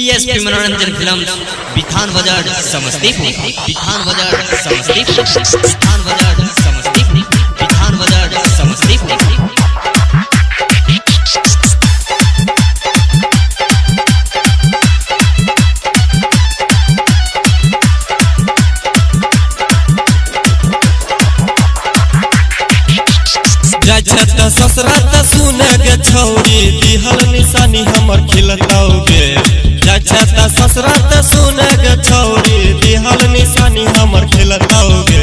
PSP मनोरंजन film Bithan बाजार समस्तीपुर बिथान बाजार समस्तीपुर बिथान बाजार समस्तीपुर बिथान बाजार समस्तीपुर। ससुरात सुने गे छौरी दिहल निशानी हमर खिलतौगे। जछत ससुरात सुने गे छौरी दिहल निशानी हमर खिलतौगे।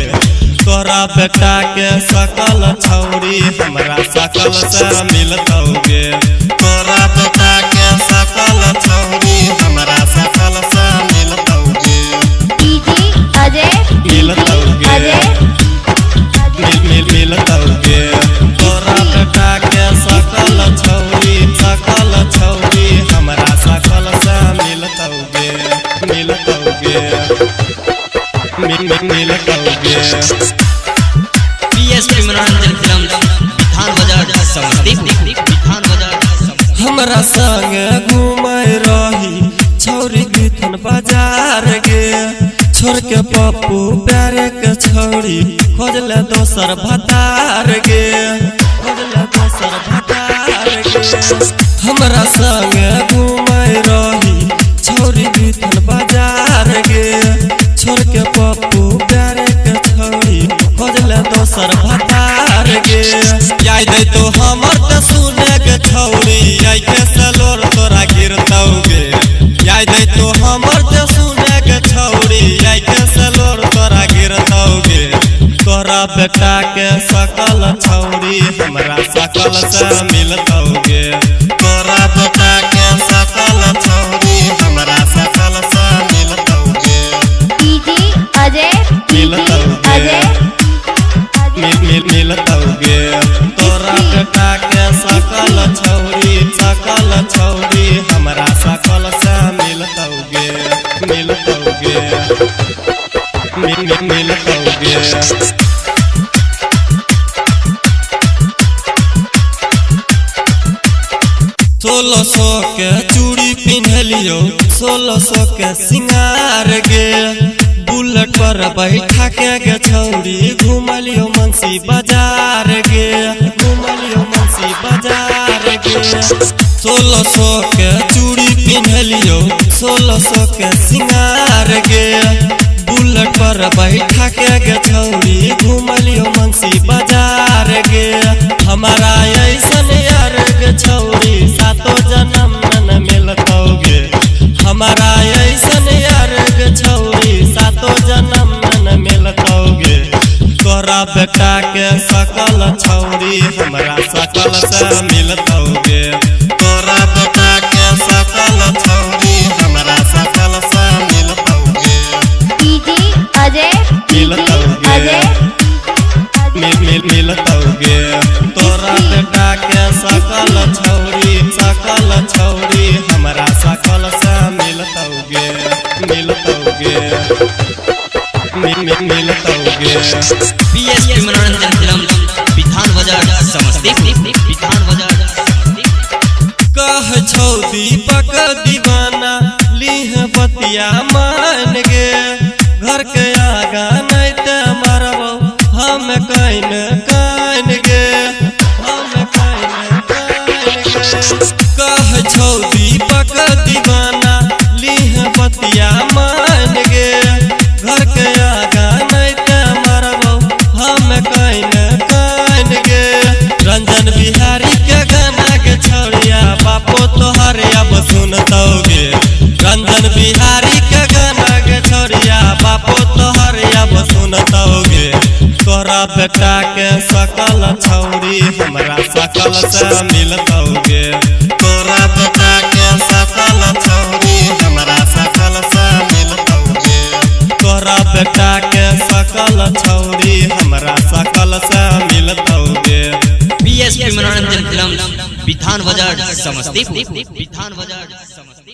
तोरा बेटा के सकल छौरी हमरा सकल से मिलतौगे। तोरा बेटा के सकल छौरी हमरा सकल से मिलतौगे। डीजे अजय मिलतौगे मिलतौगे। तोरा बेटा के सकल छौरी हमरा सकल से मिलतौगे मिलतौगे मिलतौगे। पीएसपी मनोरंजन फिल्म बिथान बाजार समस्तीपुर बिथान बाजार। हमरा संग घूमै रही छौरी बिथन बाजार गे। छोड़ के पप्पू प्यारे के छौरी खोजले दोसर भतार गे। खोजले दोसर भतार गे। हमरा संग घूमै रही छौरी बिथन बाजार गे। छोड़ के पप्पू प्यारे के छौरी खोजले दोसर भतार गे। याद तो हमर त सुने के छौरी आई के सलोर तोरा गिरतौगे। याद तो हमर त सुने के छौरी आई के सलोर तोरा गिरतौगे। तोरा बेटा के सकल छौरी हमरा सकल से मिलतौगे। तोरा बेटा के सकल छौरी हमरा सकल से मिलतौगे। डीजे अजय मिलतौगे मिलतौगे। तोरा बेटा के सकल छौरी हमरा सकल से मिलतौगे मिलतौगे मिलतौगे। 1600 के चूड़ी पिन्हलियो 1600 के सिंगार गे। बुलेट पर बैठा के गे छौरी घुमलियो मुंशी बाजार गे। घुमलियो मुंशी बाजार गे। 1600 के चूड़ी पिन्हलियो 1600 के सिंगार गे। बुलेट पर बैठा के गे छौरी घुमलियो मुंशी बाजार गे। हमारा ऐसन यार गे छौरी सातो जन्म न मिलतौगे। हमारा ऐसन यार गे छौरी सातो जन्म न मिलतौगे। तोरा बेटा के सकल छौरी हमरा सकल से मिलतौगे। तोरा बेटा के सकल छौरी हमरा सकल से मिलतौगे। डीजे अजय मिलतौगे मिलतौगे। तोरा बेटा के सकल छौरी हमरा सकल से मिलतौगे मिलतौगे मिलतौगे। पीएसपी मनोरंजन फिल्म बिथान बाजार समस्तीपुर बिथान बाजार समस्तीपुर। कह छौ दीपक दीवाना लीह बतिया मान गे। घर के आगा नहीं ते मरबो हम कैन कैन गे। हम कैन कैन गे। कह छौ दीपक दीवाना लीह बतिया मान गे। घर के आगा नहीं ते मरबो हम कैन कैन गे। रंजन बिहारी के गाना के छौड़िया बापो तोहर अब सुनतौगे। रंजन बिहारी के गाना के छौड़िया बापो तोहर अब सुनतौगे। तोरा बेटा के सकल छौरी हमरा सकल से मिलतौगे। तोरा बेटा के सकल छौरी हमरा सकल से मिलतौगे। तोरा बेटा के सकल छौरी हमरा सकल से मिलतौगे। पीएसपी मनोरंजन फिल्म बिथान बाजार समस्तीपुर बिथान बाजार समस्तीपुर।